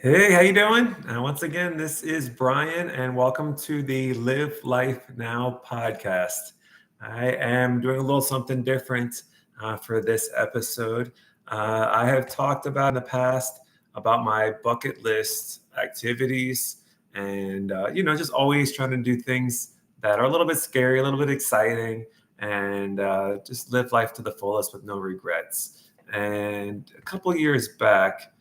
Hey, how you doing? Once again, this is Brian, and welcome to the Live Life Now podcast. I am doing a little something different for this episode. I have talked about in the past about my bucket list activities, and just always trying to do things that are a little bit scary, a little bit exciting, and just live life to the fullest with no regrets. And a couple years back,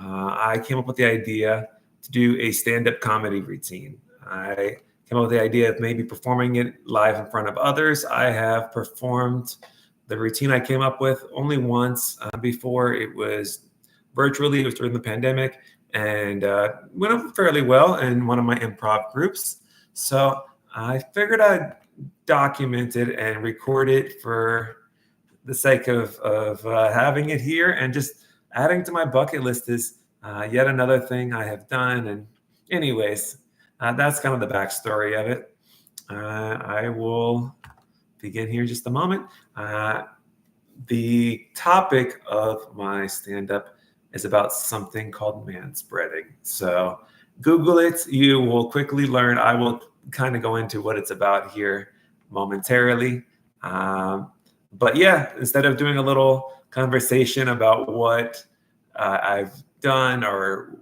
I came up with the idea to do a stand-up comedy routine. I came up with the idea of maybe performing it live in front of others. I have performed the routine I came up with only once before. It was virtually. It was during the pandemic, and went over fairly well in one of my improv groups. So I figured I'd document it and record it for the sake of having it here and just adding to my bucket list is yet another thing I have done. And anyways, that's kind of the backstory of it. I will begin here in just a moment. The topic of my stand-up is about something called manspreading. So Google it. You will quickly learn. I will kind of go into what it's about here momentarily. But yeah, instead of doing a little conversation about what I've done or,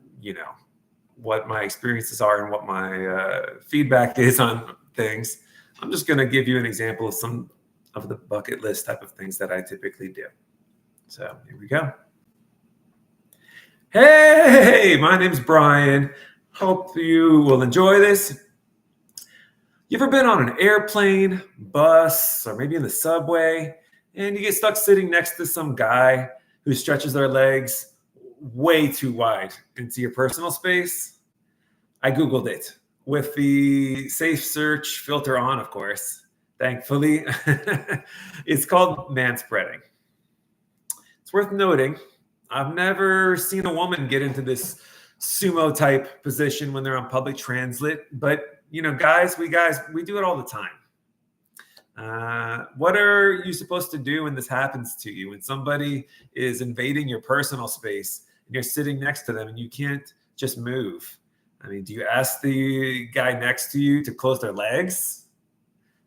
what my experiences are and what my feedback is on things, I'm just going to give you an example of some of the bucket list type of things that I typically do. So here we go. Hey, my name's Brian. Hope you will enjoy this. You ever been on an airplane, bus, or maybe in the subway, and you get stuck sitting next to some guy who stretches their legs way too wide into your personal space? I Googled it with the safe search filter on, of course, thankfully. It's called manspreading. It's worth noting, I've never seen a woman get into this sumo type position when they're on public transit, but guys, we do it all the time. What are you supposed to do when this happens to you? When somebody is invading your personal space and you're sitting next to them and you can't just move? I mean, do you ask the guy next to you to close their legs?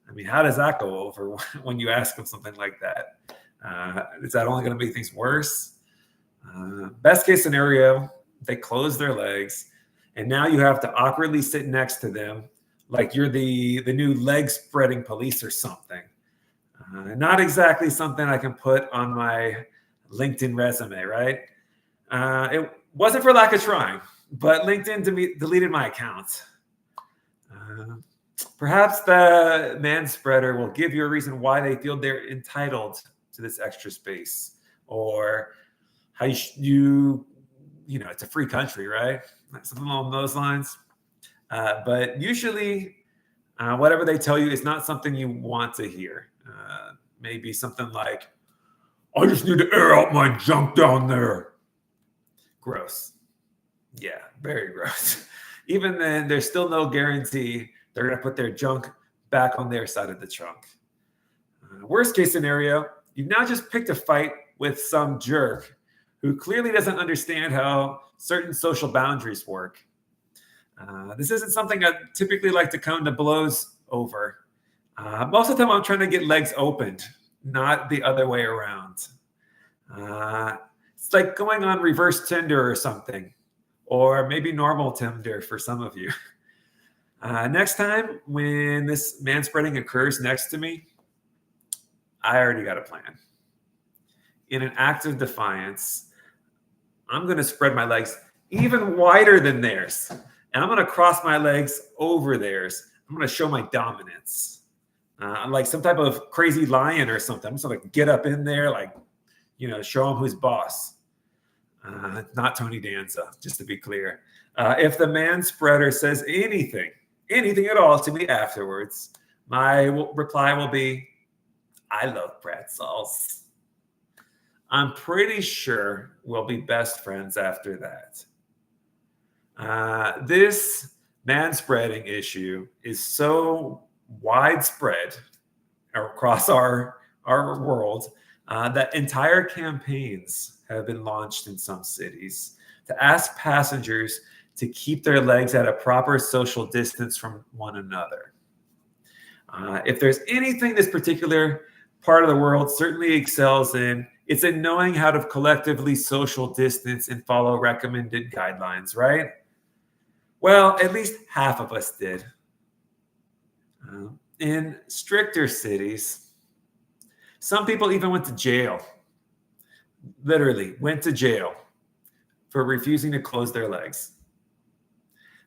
I mean, how does that go over when you ask them something like that? Is that only going to make things worse? Best case scenario, they close their legs, and now you have to awkwardly sit next to them like you're the new leg spreading police or something. Not exactly something I can put on my LinkedIn resume, right? It wasn't for lack of trying, but LinkedIn deleted my account. Perhaps the man spreader will give you a reason why they feel they're entitled to this extra space, or how it's a free country, right? Something along those lines. But usually, whatever they tell you is not something you want to hear. Maybe something like, I just need to air out my junk down there. Gross. Yeah, very gross. Even then, there's still no guarantee they're going to put their junk back on their side of the trunk. Worst case scenario, you've now just picked a fight with some jerk who clearly doesn't understand how certain social boundaries work. This isn't something I typically like to come to blows over. Most of the time, I'm trying to get legs opened, not the other way around. It's like going on reverse Tinder or something, or maybe normal Tinder for some of you. Next time, when this manspreading occurs next to me, I already got a plan. In an act of defiance, I'm going to spread my legs even wider than theirs. And I'm going to cross my legs over theirs. I'm going to show my dominance. I'm like some type of crazy lion or something. I'm just going to get up in there, show them who's boss. Not Tony Danza, just to be clear. If the man spreader says anything at all to me afterwards, my reply will be, I love pretzels. I'm pretty sure we'll be best friends after that. This manspreading issue is so widespread across our world that entire campaigns have been launched in some cities to ask passengers to keep their legs at a proper social distance from one another. If there's anything this particular part of the world certainly excels in, it's in knowing how to collectively social distance and follow recommended guidelines, right? Well, at least half of us did. In stricter cities, some people even went to jail, literally went to jail for refusing to close their legs.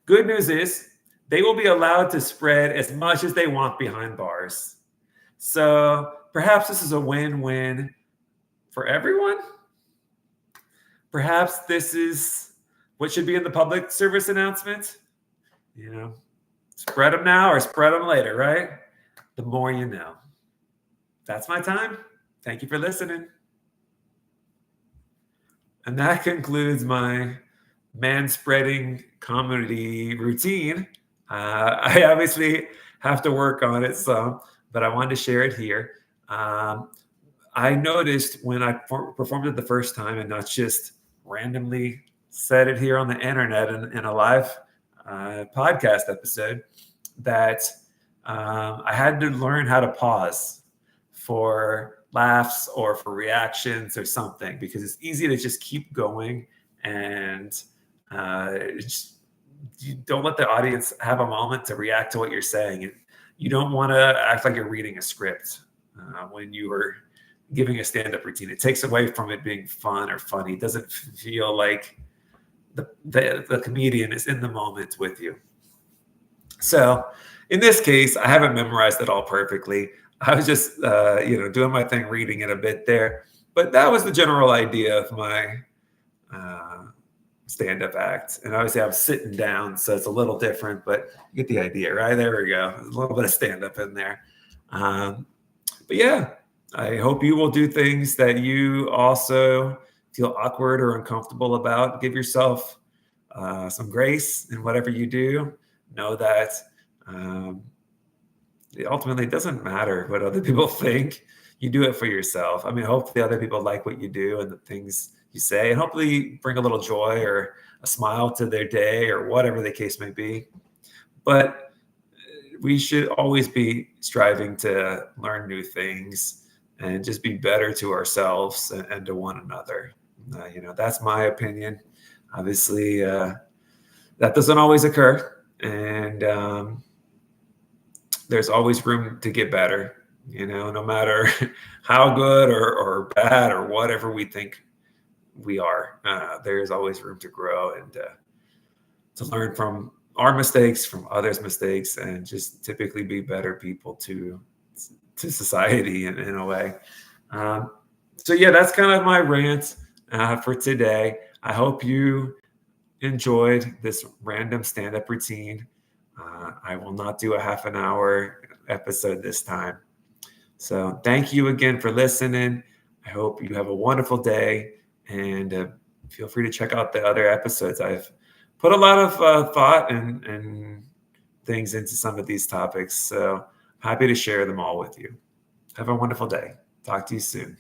Good news is they will be allowed to spread as much as they want behind bars. So perhaps this is a win-win for everyone. Perhaps this is what should be in the public service announcement. Spread them now or spread them later, right? The more you know. That's my time. Thank you for listening. And that concludes my man-spreading comedy routine. I obviously have to work on it some, but I wanted to share it here. I noticed when I performed it the first time and not just randomly said it here on the internet in a live podcast episode, that I had to learn how to pause for laughs or for reactions or something, because it's easy to just keep going and you don't let the audience have a moment to react to what you're saying. You don't want to act like you're reading a script when you are giving a stand-up routine. It takes away from it being fun or funny. It doesn't feel like the comedian is in the moment with you. So in this case, I haven't memorized it all perfectly. I was just doing my thing, reading it a bit there. But that was the general idea of my stand-up act. And obviously I'm sitting down, so it's a little different, but you get the idea, right? There we go. There's a little bit of stand-up in there. But yeah, I hope you will do things that you also feel awkward or uncomfortable about. Give yourself some grace in whatever you do. Know that ultimately it doesn't matter what other people think. You do it for yourself. I mean, hopefully other people like what you do and the things you say, and hopefully bring a little joy or a smile to their day or whatever the case may be. But we should always be striving to learn new things and just be better to ourselves and to one another. That's my opinion. Obviously, that doesn't always occur. And there's always room to get better, no matter how good or bad or whatever we think we are. There's always room to grow and to learn from our mistakes, from others' mistakes, and just typically be better people to society in a way. So yeah, that's kind of my rant for today. I hope you enjoyed this random stand-up routine. I will not do a half an hour episode this time. So thank you again for listening. I hope you have a wonderful day, and feel free to check out the other episodes. I've put a lot of thought and things into some of these topics. So happy to share them all with you. Have a wonderful day. Talk to you soon.